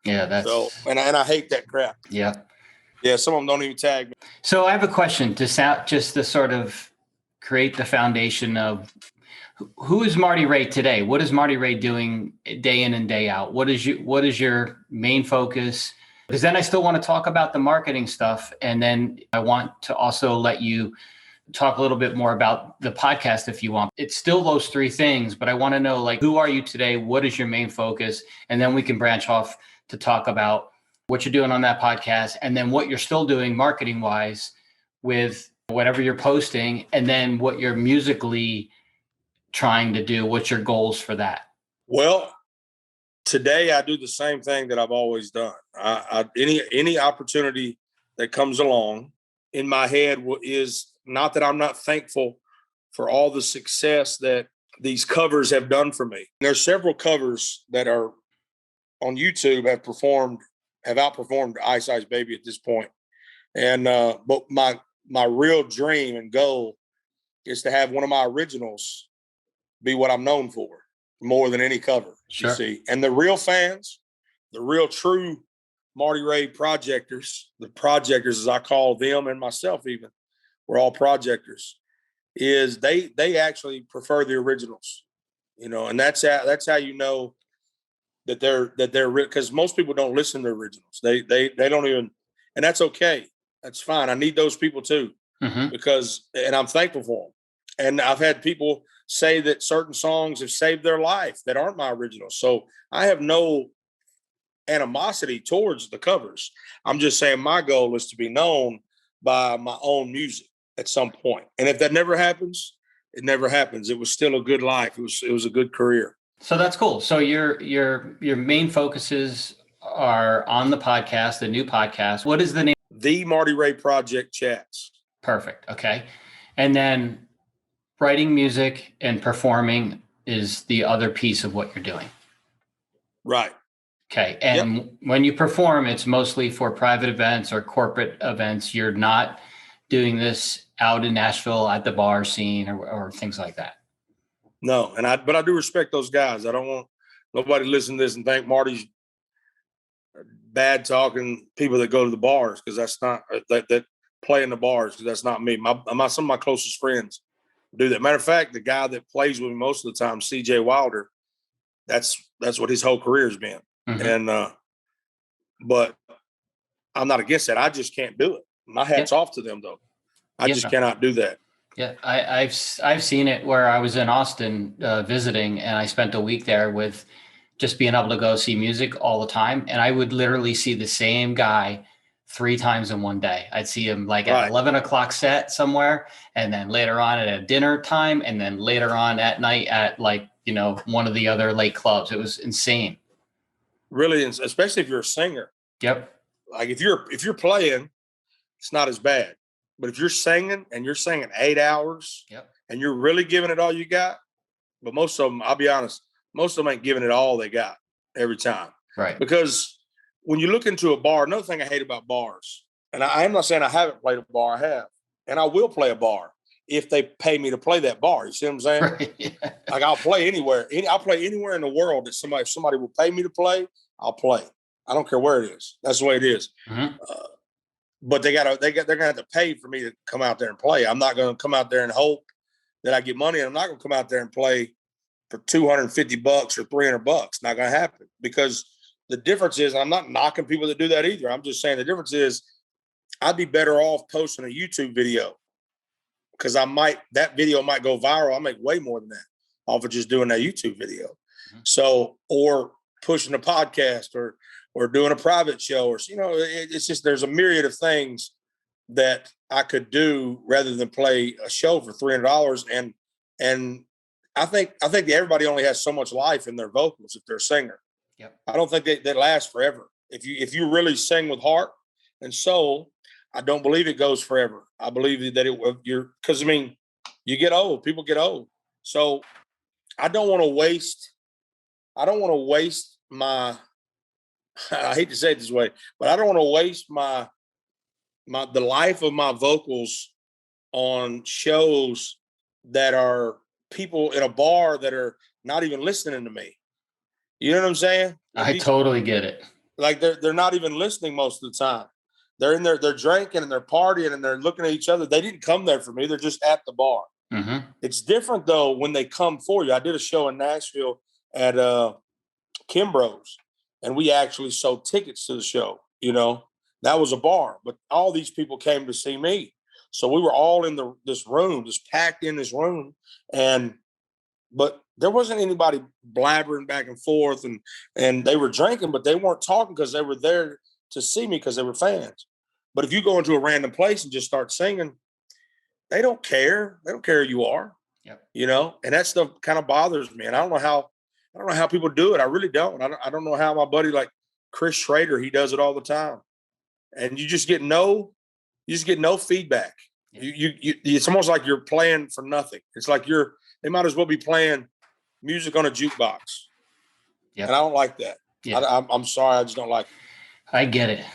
S1: Yeah, that's
S2: so. And I hate that crap.
S1: Yeah.
S2: Yeah, some of them don't even tag me.
S1: So I have a question to sort of create the foundation of who is Marty Ray today? What is Marty Ray doing day in and day out? What is your main focus? Because then I still want to talk about the marketing stuff. And then I want to also let you talk a little bit more about the podcast if you want. It's still those 3 things, but I want to know, like, who are you today? What is your main focus? And then we can branch off to talk about what you're doing on that podcast, and then what you're still doing marketing wise with whatever you're posting, and then what you're musically trying to do. What's your goals for that?
S2: Well, today I do the same thing that I've always done. Any opportunity that comes along in my head is not that I'm not thankful for all the success that these covers have done for me. There's several covers that are on YouTube have performed have outperformed Ice Ice Baby at this point. And but my real dream and goal is to have one of my originals be what I'm known for more than any cover.
S1: Sure.
S2: You see, and the real fans, the real true Marty Ray projectors, the projectors as I call them and myself, even we're all projectors. Is they actually prefer the originals, and that's how you know that they're because most people don't listen to originals. They don't even, and that's okay. That's fine. I need those people too, because, and I'm thankful for them. And I've had people say that certain songs have saved their life that aren't my originals. So I have no animosity towards the covers. I'm just saying my goal is to be known by my own music at some point. And if that never happens, it never happens. It was still a good life. It was a good career.
S1: So that's cool. So your main focuses are on the podcast, the new podcast. What is the name?
S2: The Marty Ray Project Chats.
S1: Perfect. Okay. And then writing music and performing is the other piece of what you're doing.
S2: Right.
S1: Okay. And when you perform, it's mostly for private events or corporate events. You're not doing this out in Nashville at the bar scene or things like that.
S2: No. But I do respect those guys. I don't want nobody to listen to this and think Marty's bad talking people that go to the bars, because that's not that play in the bars, because that's not me. Some of my closest friends do that. Matter of fact, the guy that plays with me most of the time, CJ Wilder, that's what his whole career has been. And but I'm not against that. I just can't do it. My hat's off to them though. I just cannot do that.
S1: Yeah, I've seen it where I was in Austin visiting, and I spent a week there with just being able to go see music all the time. And I would literally see the same guy 3 times in one day. I'd see him like at 11 o'clock set somewhere, and then later on at a dinner time, and then later on at night at one of the other late clubs. It was insane.
S2: Really, especially if you're a singer.
S1: Yep.
S2: Like if you're playing, it's not as bad. But if you're singing and you're singing 8 hours, and you're really giving it all you got, but most of them, I'll be honest, most of them ain't giving it all they got every time.
S1: Right.
S2: Because when you look into a bar, another thing I hate about bars, and I'm not saying I haven't played a bar, I have, and I will play a bar if they pay me to play that bar. You see what I'm saying?
S1: Right. Yeah.
S2: Like I'll play anywhere. I'll play anywhere in the world that somebody will pay me to play. I'll play. I don't care where it is. That's the way it is. But they're gonna have to pay for me to come out there and play. I'm not gonna come out there and hope that I get money. And I'm not gonna come out there and play for $250 or $300. Not gonna happen, because the difference is, I'm not knocking people that do that either. I'm just saying the difference is I'd be better off posting a YouTube video, because that video might go viral. I'll make way more than that off of just doing that YouTube video. So, or pushing a podcast or doing a private show, or, it's just, there's a myriad of things that I could do rather than play a show for $300. And I think everybody only has so much life in their vocals if they're a singer.
S1: Yep. I
S2: don't think they last forever. If you really sing with heart and soul, I don't believe it goes forever. I believe that because you get old, people get old. So I don't want to waste my, I hate to say it this way, but I don't want to waste the life of my vocals on shows that are people in a bar that are not even listening to me. You know what I'm saying?
S1: I totally get it.
S2: Like they're not even listening most of the time. They're in there, they're drinking and they're partying and they're looking at each other. They didn't come there for me. They're just at the bar. It's different though when they come for you. I did a show in Nashville at Kimbrough's, and we actually sold tickets to the show. That was a bar, but all these people came to see me. So we were all in this room, just packed in this room, but there wasn't anybody blabbering back and forth, and they were drinking, but they weren't talking because they were there to see me because they were fans. But if you go into a random place and just start singing, they don't care. They don't care who you are. Yep. And that stuff kind of bothers me. And I don't know how people do it. I really don't. I don't know how my buddy like Chris Schrader, he does it all the time. And you just get no feedback. Yeah. It's almost like you're playing for nothing. It's like they might as well be playing music on a jukebox. Yeah. And I don't like that. Yeah. I'm sorry. I just don't like it.
S1: I get it.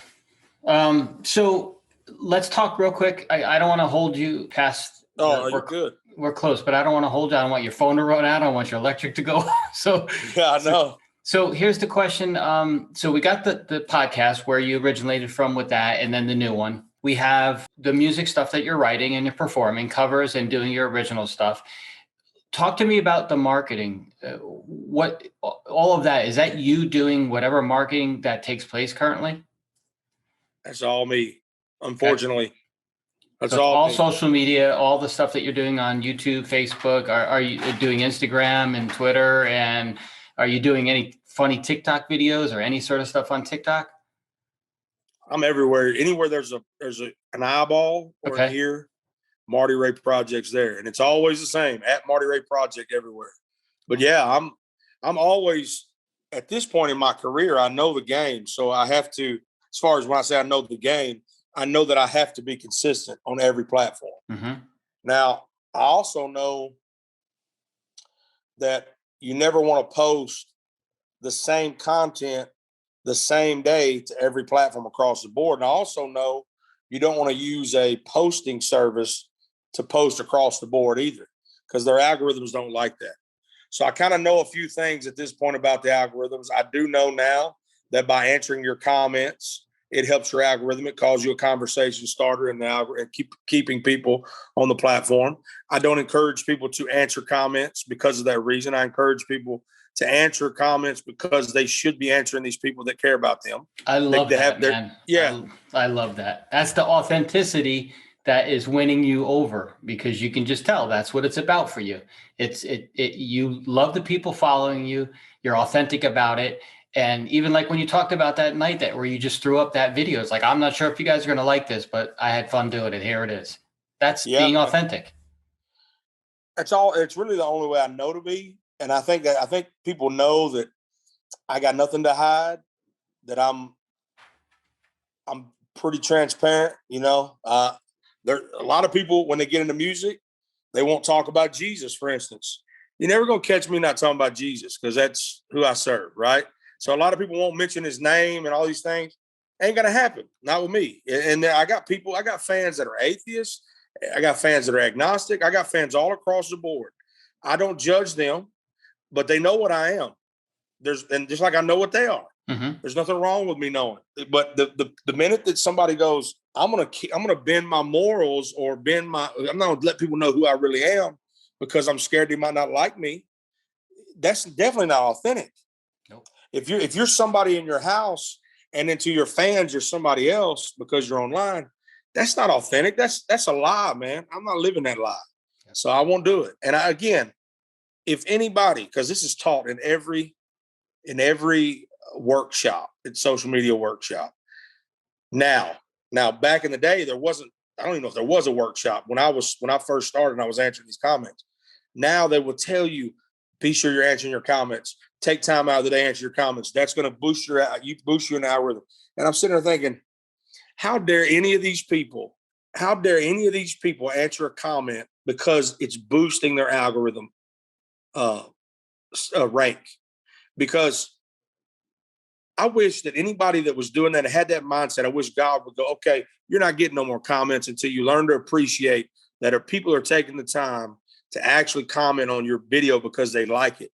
S1: So let's talk real quick. I don't want to hold you past.
S2: Oh, you're good.
S1: We're close, but I don't want to hold you. I don't want your phone to run out. I don't want your electric to go. So
S2: Yeah, I know.
S1: So here's the question. So we got the podcast where you originated from with that, and then the new one. We have the music stuff that you're writing and you're performing, covers and doing your original stuff. Talk to me about the marketing. What all of that, is that you doing whatever marketing that takes place currently?
S2: That's all me. Unfortunately, that's
S1: So it's
S2: all
S1: all
S2: me.
S1: social media, all the stuff that you're doing on YouTube, Facebook. Are you doing Instagram and Twitter? And are you doing any funny TikTok videos or any sort of stuff on TikTok?
S2: I'm everywhere. Anywhere there's an eyeball or an
S1: Okay.
S2: ear, Marty Ray Project's there, and it's always the same at Marty Ray Project everywhere. But yeah, I'm always at this point in my career. I know the game, so I have to. As far as when I say I know the game, I know that I have to be consistent on every platform.
S1: Mm-hmm.
S2: Now, I also know that you never want to post the same content the same day to every platform across the board. And I also know you don't want to use a posting service to post across the board either, because their algorithms don't like that. So I kind of know a few things at this point about the algorithms. I do know now that by answering your comments, it helps your algorithm. It calls you a conversation starter in the algorithm, keeping people on the platform. I don't encourage people to answer comments because of that reason. I encourage people to answer comments because they should be answering these people that care about them.
S1: I love that, man.
S2: Yeah.
S1: I love that. That's the authenticity that is winning you over, because you can just tell that's what it's about for you. You love the people following you. You're authentic about it. And even like when you talked about that night that where you just threw up that video, it's like, I'm not sure if you guys are going to like this, but I had fun doing it. Here it is. That's
S2: Yeah,
S1: being
S2: man.
S1: authentic.
S2: That's all. It's really the only way I know to be. And I think people know that I got nothing to hide, that I'm pretty transparent. There a lot of people when they get into music, they won't talk about Jesus, for instance. You're never gonna catch me not talking about Jesus because that's who I serve, right? So a lot of people won't mention his name and all these things. Ain't gonna happen, not with me. And I got fans that are atheists. I got fans that are agnostic. I got fans all across the board. I don't judge them, but they know what I am. And just like I know what they are.
S1: Mm-hmm.
S2: There's nothing wrong with me knowing. But the minute that somebody goes, I'm gonna bend my morals or I'm not gonna let people know who I really am because I'm scared they might not like me. That's definitely not authentic.
S1: Nope.
S2: If you're somebody in your house and then to your fans you're somebody else because you're online, that's not authentic. That's a lie, man. I'm not living that lie. Yep. So I won't do it. And again, if anybody, because this is taught in every workshop, it's social media workshop. Now back in the day, there wasn't, I don't even know if there was a workshop when I first started and I was answering these comments. Now they will tell you, be sure you're answering your comments. Take time out of the day, answer your comments. That's going to boost you in the algorithm. And I'm sitting there thinking, how dare any of these people answer a comment because it's boosting their algorithm rank? Because I wish that anybody that was doing that had that mindset. I wish God would go, okay, you're not getting no more comments until you learn to appreciate that people are taking the time to actually comment on your video because they like it.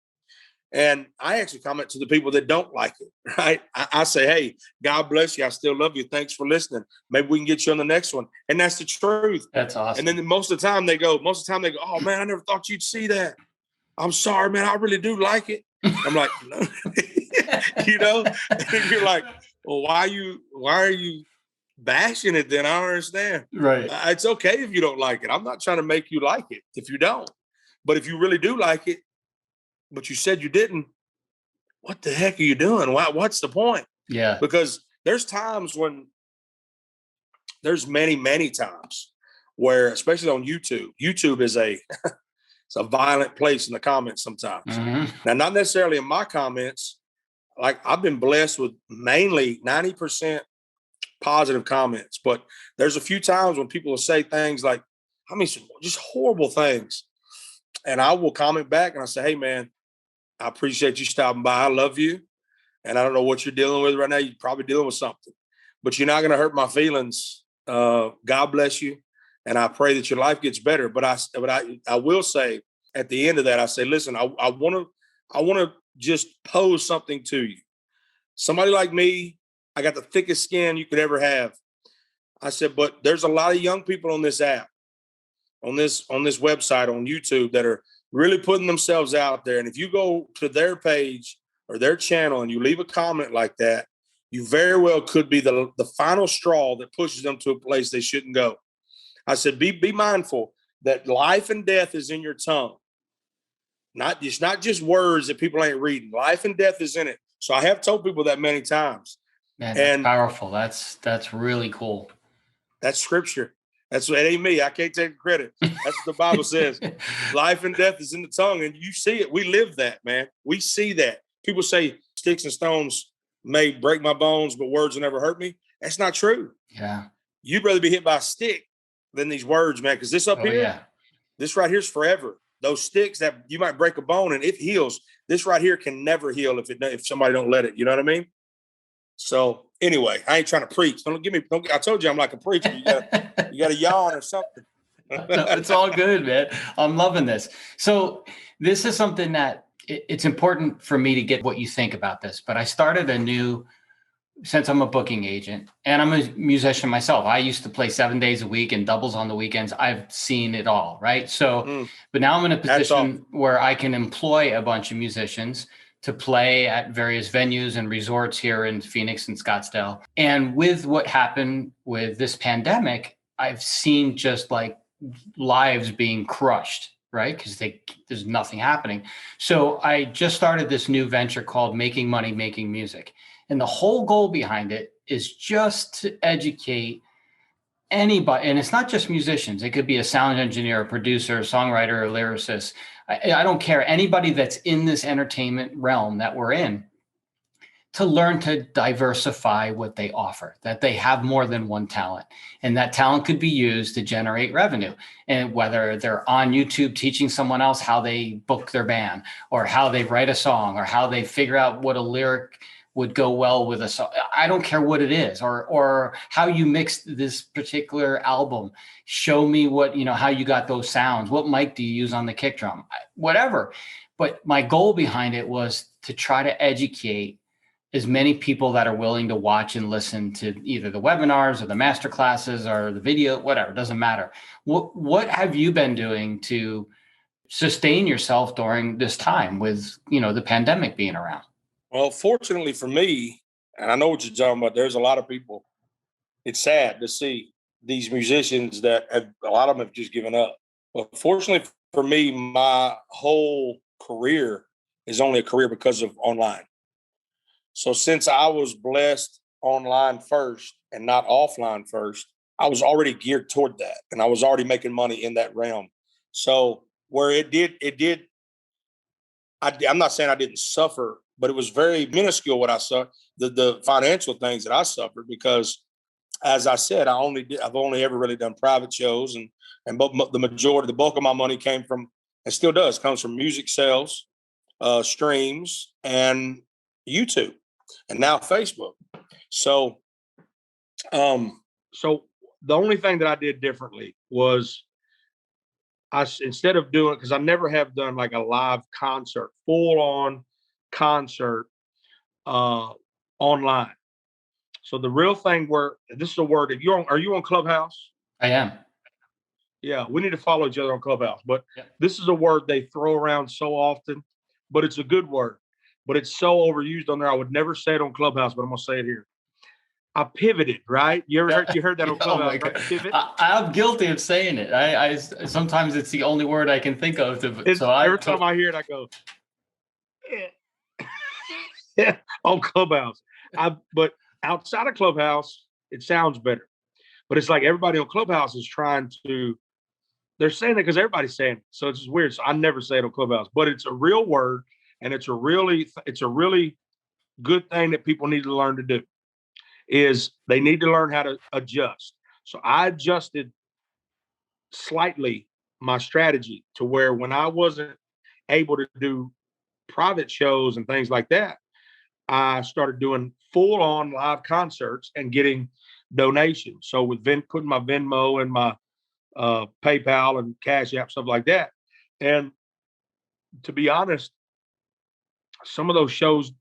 S2: And I actually comment to the people that don't like it, right? I say, hey, God bless you. I still love you. Thanks for listening. Maybe we can get you on the next one. And that's the truth.
S1: That's awesome.
S2: And then most of the time they go, oh, man, I never thought you'd see that. I'm sorry, man. I really do like it. I'm like, no. And you're like, well, why are you bashing it then? I don't understand.
S1: Right.
S2: It's okay if you don't like it. I'm not trying to make you like it if you don't. But if you really do like it, but you said you didn't, what the heck are you doing? What's the point?
S1: Yeah.
S2: Because there's many, many times where, especially on YouTube is it's a violent place in the comments sometimes.
S1: Mm-hmm.
S2: Now, not necessarily in my comments. Like I've been blessed with mainly 90% positive comments, but there's a few times when people will say things like, just horrible things. And I will comment back and I say, hey man, I appreciate you stopping by. I love you. And I don't know what you're dealing with right now. You're probably dealing with something, but you're not going to hurt my feelings. God bless you. And I pray that your life gets better. But I will say at the end of that, I say, listen, I want to just pose something to you. Somebody like me, I got the thickest skin you could ever have. I said, but there's a lot of young people on this app, on this website, on YouTube, that are really putting themselves out there. And if you go to their page or their channel and you leave a comment like that, you very well could be the final straw that pushes them to a place they shouldn't go. I said, be mindful that life and death is in your tongue. It's not just words that people ain't reading. Life and death is in it. So I have told people that many times.
S1: Man, that's powerful. That's really cool.
S2: That's scripture. It ain't me. I can't take credit. That's what the Bible says. Life and death is in the tongue, and you see it. We live that, man. We see that. People say sticks and stones may break my bones, but words will never hurt me. That's not true.
S1: Yeah.
S2: You'd rather be hit by a stick than these words, man, because this up here, this right here is forever. Those sticks that you might break a bone and it heals. This right here can never heal if somebody don't let it. You know what I mean? So anyway, I ain't trying to preach. I told you I'm like a preacher. You got to yawn or something.
S1: No, it's all good, man. I'm loving this. So this is something that it's important for me to get what you think about this. But I started since I'm a booking agent and I'm a musician myself. I used to play 7 days a week and doubles on the weekends. I've seen it all, right? So, but now I'm in a position where I can employ a bunch of musicians to play at various venues and resorts here in Phoenix and Scottsdale. And with what happened with this pandemic, I've seen just like lives being crushed, right? Because there's nothing happening. So I just started this new venture called Making Money, Making Music. And the whole goal behind it is just to educate anybody. And it's not just musicians. It could be a sound engineer, a producer, a songwriter, a lyricist. I don't care. Anybody that's in this entertainment realm that we're in, to learn to diversify what they offer, that they have more than one talent. And that talent could be used to generate revenue. And whether they're on YouTube teaching someone else how they book their band, or how they write a song, or how they figure out what a lyric would go well with a song. I don't care what it is, or how you mixed this particular album. Show me how you got those sounds. What mic do you use on the kick drum? Whatever. But my goal behind it was to try to educate as many people that are willing to watch and listen to either the webinars or the master classes or the video, whatever, it doesn't matter. What have you been doing to sustain yourself during this time with, the pandemic being around?
S2: Well, fortunately for me, and I know what you're talking about, there's a lot of people. It's sad to see these musicians that a lot of them have just given up. But fortunately for me, my whole career is only a career because of online. So since I was blessed online first and not offline first, I was already geared toward that. And I was already making money in that realm. So where I'm not saying I didn't suffer, but it was very minuscule what I saw, the financial things that I suffered, because as I said, I've only ever really done private shows, and the bulk of my money came from, and still comes from music sales, streams, and YouTube, and now Facebook. So the only thing that I did differently was instead of doing, because I never have done like a live concert, full on concert online. So the real thing this is a word that are you on Clubhouse?
S1: I am.
S2: Yeah, we need to follow each other on Clubhouse, but This is a word they throw around so often, but it's a good word, but it's so overused on there. I would never say it on Clubhouse, but I'm going to say it here. I pivoted, right? You heard that on Clubhouse, right? Pivot.
S1: I'm guilty of saying it. I sometimes it's the only word I can think of.
S2: Every time I hear it, I go, yeah, on Clubhouse. But outside of Clubhouse, it sounds better. But it's like everybody on Clubhouse is they're saying it because everybody's saying it. So it's just weird. So I never say it on Clubhouse, but it's a real word, and it's a really good thing that people need to learn to do. Is they need to learn how to adjust. So I adjusted slightly my strategy to where when I wasn't able to do private shows and things like that, I started doing full on live concerts and getting donations. So with putting my Venmo and my PayPal and Cash App, stuff like that. And to be honest, some of those shows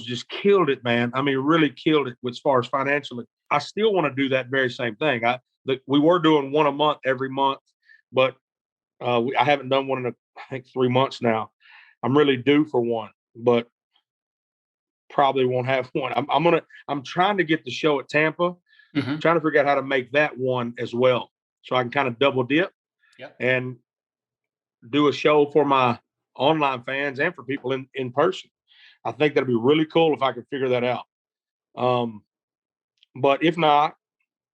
S2: just killed it, man. I mean, really killed it as far as financially. I still want to do that very same thing. We were doing one a month every month, but I haven't done one in I think 3 months now. I'm really due for one, but probably won't have one. I'm trying to get the show at Tampa.
S1: Mm-hmm.
S2: Trying to figure out how to make that one as well, so I can kind of double dip.
S1: Yep.
S2: And do a show for my online fans and for people in person. I think that'd be really cool if I could figure that out. But if not,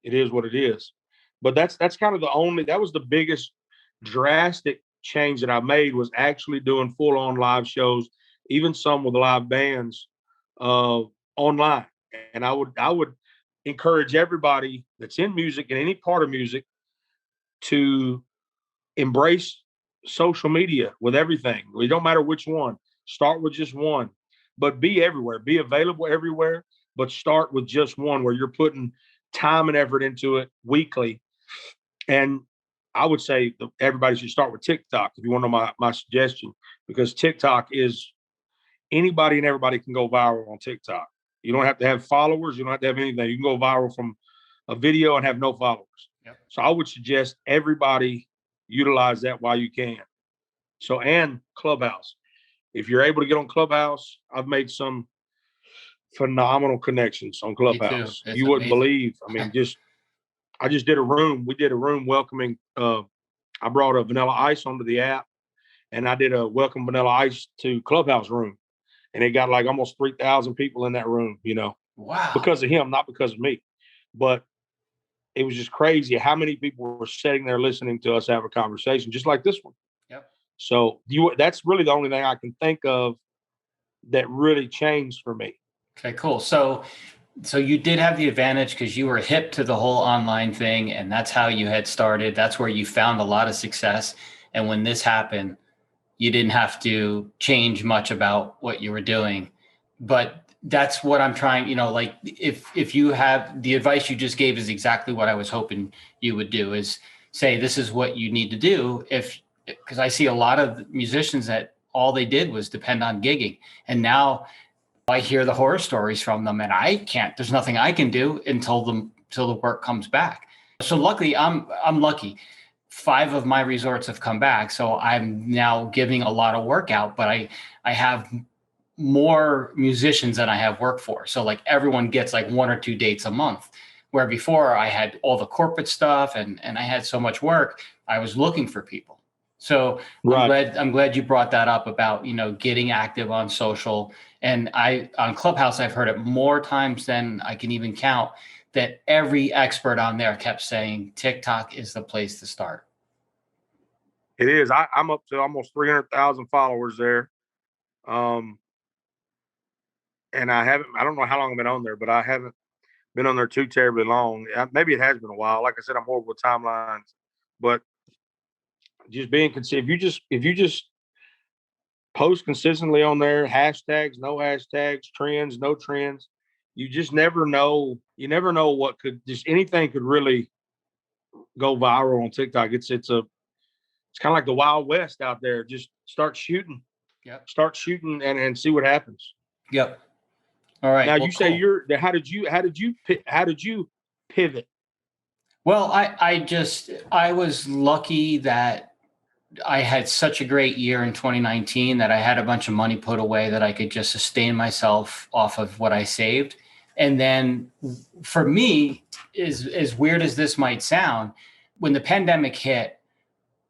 S2: it is what it is. But that's kind of that was the biggest drastic change that I made, was actually doing full on live shows, even some with live bands online. And I would encourage everybody that's in music and any part of music to embrace social media with everything. It don't matter which one. Start with just one, but be everywhere. Be available everywhere, but start with just one where you're putting time and effort into it weekly. And I would say everybody should start with TikTok, if you want to know my suggestion, because TikTok is anybody and everybody can go viral on TikTok. You don't have to have followers. You don't have to have anything. You can go viral from a video and have no followers.
S1: Yep. So
S2: I would suggest everybody utilize that while you can. So, and Clubhouse. If you're able to get on Clubhouse, I've made some phenomenal connections on Clubhouse. You wouldn't believe. I mean, I just did a room. We did a room welcoming. I brought a Vanilla Ice onto the app, and I did a welcome Vanilla Ice to Clubhouse room, and it got like almost 3,000 people in that room.
S1: Wow,
S2: because of him, not because of me, but it was just crazy how many people were sitting there listening to us have a conversation, just like this one.
S1: Yep.
S2: So that's really the only thing I can think of that really changed for me.
S1: Okay, cool. So you did have the advantage because you were hip to the whole online thing, and that's how you had started. That's where you found a lot of success. And when this happened, you didn't have to change much about what you were doing. But that's what I'm trying, like if you have the advice you just gave is exactly what I was hoping you would do, is say, this is what you need to do. Because I see a lot of musicians that all they did was depend on gigging. And now I hear the horror stories from them, and there's nothing I can do until the work comes back. So luckily I'm lucky. 5 of my resorts have come back. So I'm now giving a lot of work out, but I have more musicians than I have work for. So like everyone gets like 1 or 2 dates a month, where before I had all the corporate stuff and I had so much work, I was looking for people. So right. I'm glad you brought that up about, getting active on social. And on Clubhouse, I've heard it more times than I can even count, that every expert on there kept saying TikTok is the place to start.
S2: It is. I'm up to almost 300,000 followers there. And I don't know how long I've been on there, but I haven't been on there too terribly long. Maybe it has been a while. Like I said, I'm horrible with timelines, but just being consistent. If you just post consistently on there, hashtags, no hashtags, trends, no trends, you just never know. You never know what anything could really go viral on TikTok. It's kind of like the Wild West out there. Just start shooting.
S1: Yep.
S2: Start shooting and see what happens.
S1: Yep. All right.
S2: Now you say how did you pivot?
S1: Well, I was lucky that I had such a great year in 2019 that I had a bunch of money put away that I could just sustain myself off of what I saved. And then for me, as weird as this might sound, when the pandemic hit,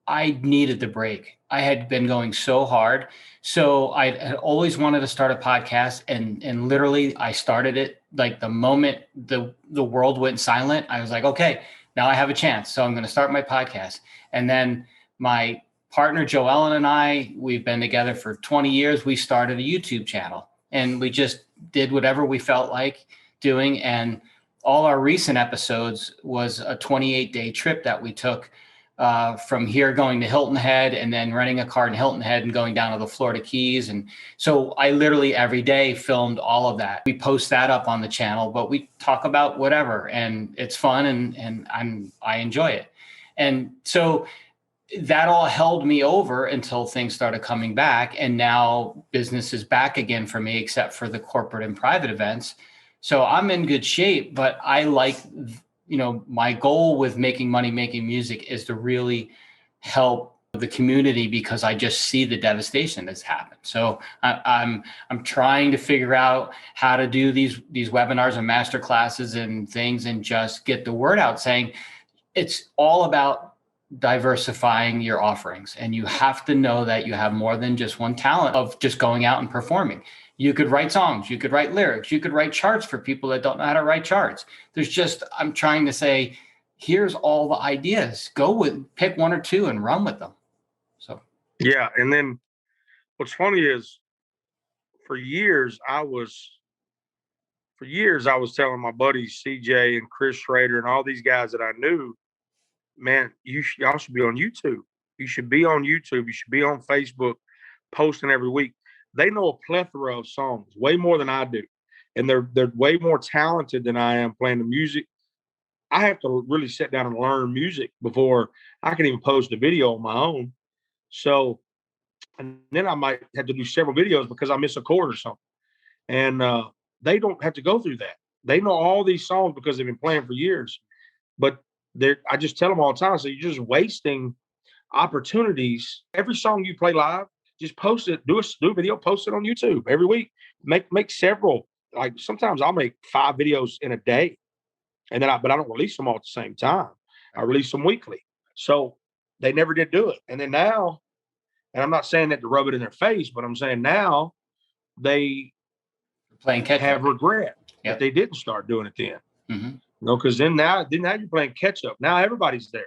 S1: I needed the break. I had been going so hard. So I had always wanted to start a podcast, and literally I started it like the moment the world went silent. I was like, okay, now I have a chance. So I'm going to start my podcast. And then my partner, Joe Ellen, and we've been together for 20 years. We started a YouTube channel, and we just did whatever we felt like doing. And all our recent episodes was a 28-day trip that we took from here going to Hilton Head and then renting a car in Hilton Head and going down to the Florida Keys. And so I literally every day filmed all of that. We post that up on the channel, but we talk about whatever, and it's fun, and I enjoy it. And so that all held me over until things started coming back. And now business is back again for me, except for the corporate and private events. So I'm in good shape, but I like, my goal with making money, making music is to really help the community, because I just see the devastation that's happened. So I'm trying to figure out how to do these webinars and master classes and things, and just get the word out, saying it's all about diversifying your offerings. And you have to know that you have more than just one talent of just going out and performing. You could write songs, you could write lyrics, you could write charts for people that don't know how to write charts. I'm trying to say, here's all the ideas. Pick one or two and run with them. So,
S2: yeah. And then what's funny is for years I was telling my buddies, CJ and Chris Schrader and all these guys that I knew, man, y'all should be on YouTube. You should be on YouTube. You should be on Facebook posting every week. They know a plethora of songs, way more than I do. And they're way more talented than I am playing the music. I have to really sit down and learn music before I can even post a video on my own. So, and then I might have to do several videos because I miss a chord or something. And they don't have to go through that. They know all these songs because they've been playing for years. But I just tell them all the time, so you're just wasting opportunities. Every song you play live, just post it, do a video, post it on YouTube every week. Make several. Like sometimes I'll make 5 videos in a day, and then but I don't release them all at the same time. I release them weekly. So they never did do it. And then now, and I'm not saying that to rub it in their face, but I'm saying now they
S1: playing catch
S2: have regret
S1: Yep.
S2: that they didn't start doing it then.
S1: Mm-hmm.
S2: Because then now you're playing catch up. Now everybody's there.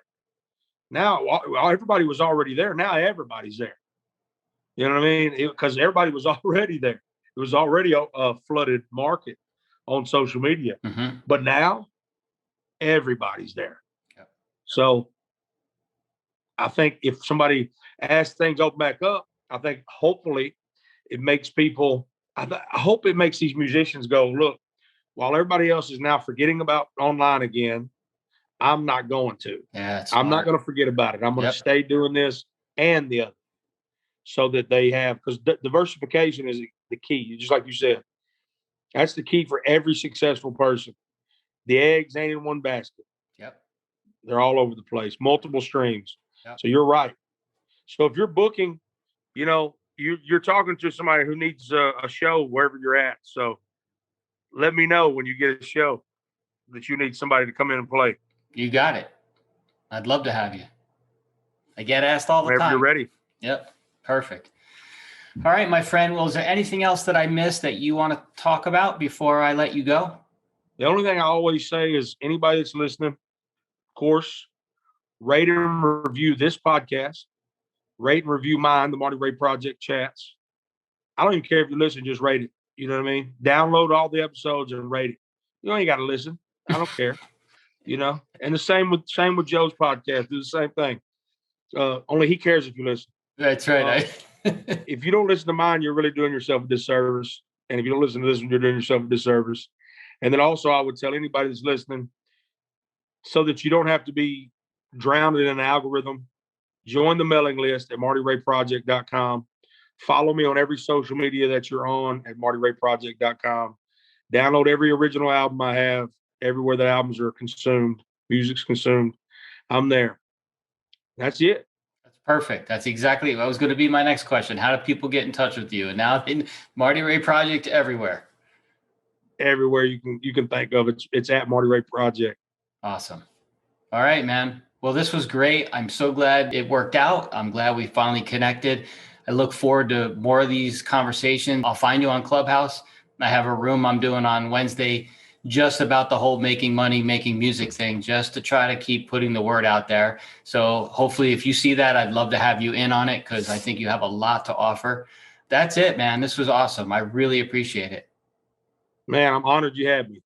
S2: Now everybody was already there. Now everybody's there. You know what I mean? Because everybody was already there. It was already a flooded market on social media.
S1: Mm-hmm.
S2: But now everybody's there.
S1: Yep.
S2: So I think if somebody, as things open back up, I think hopefully it makes people, I hope it makes these musicians go, look, while everybody else is now forgetting about online again, I'm not going to.
S1: Yeah,
S2: I'm not going to forget about it. I'm going to stay doing this and the other, so that they have, because diversification is the key. Just like you said, that's the key for every successful person. The eggs ain't in one basket.
S1: Yep.
S2: They're all over the place, multiple streams.
S1: Yep.
S2: So you're right. So if you're booking, you're talking to somebody who needs a show wherever you're at. So let me know when you get a show that you need somebody to come in and play.
S1: You got it. I'd love to have you. I get asked all the
S2: Whenever
S1: time.
S2: you're ready.
S1: Yep. Perfect. All right, my friend. Well, is there anything else that I missed that you want to talk about before I let you go?
S2: The only thing I always say is anybody that's listening, of course, rate and review this podcast. Rate and review mine, the Marty Ray Project chats. I don't even care if you listen, just rate it. You know what I mean? Download all the episodes and rate it. You ain't got to listen. I don't care. And the same with Joe's podcast. Do the same thing. Only he cares if you listen.
S1: That's right.
S2: If you don't listen to mine, you're really doing yourself a disservice. And if you don't listen to this one, you're doing yourself a disservice. And then also I would tell anybody that's listening, so that you don't have to be drowned in an algorithm, join the mailing list at martyrayproject.com. Follow me on every social media that you're on at martyrayproject.com. Download every original album I have, everywhere that albums are consumed, music's consumed. I'm there. That's it.
S1: That's perfect. That's exactly what was going to be my next question. How do people get in touch with you? And now in Marty Ray Project everywhere.
S2: Everywhere you can think of, it's at Marty Ray Project.
S1: Awesome. All right, man. Well, this was great. I'm so glad it worked out. I'm glad we finally connected. I look forward to more of these conversations. I'll find you on Clubhouse. I have a room I'm doing on Wednesday just about the whole making money, making music thing, just to try to keep putting the word out there. So hopefully if you see that, I'd love to have you in on it, because I think you have a lot to offer. That's it, man. This was awesome. I really appreciate it.
S2: Man, I'm honored you had me.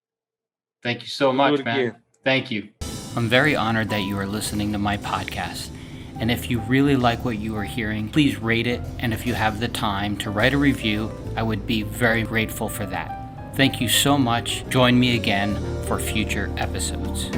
S1: Thank you so much, man. Thank you. I'm very honored that you are listening to my podcast. And if you really like what you are hearing, please rate it. And if you have the time to write a review, I would be very grateful for that. Thank you so much. Join me again for future episodes.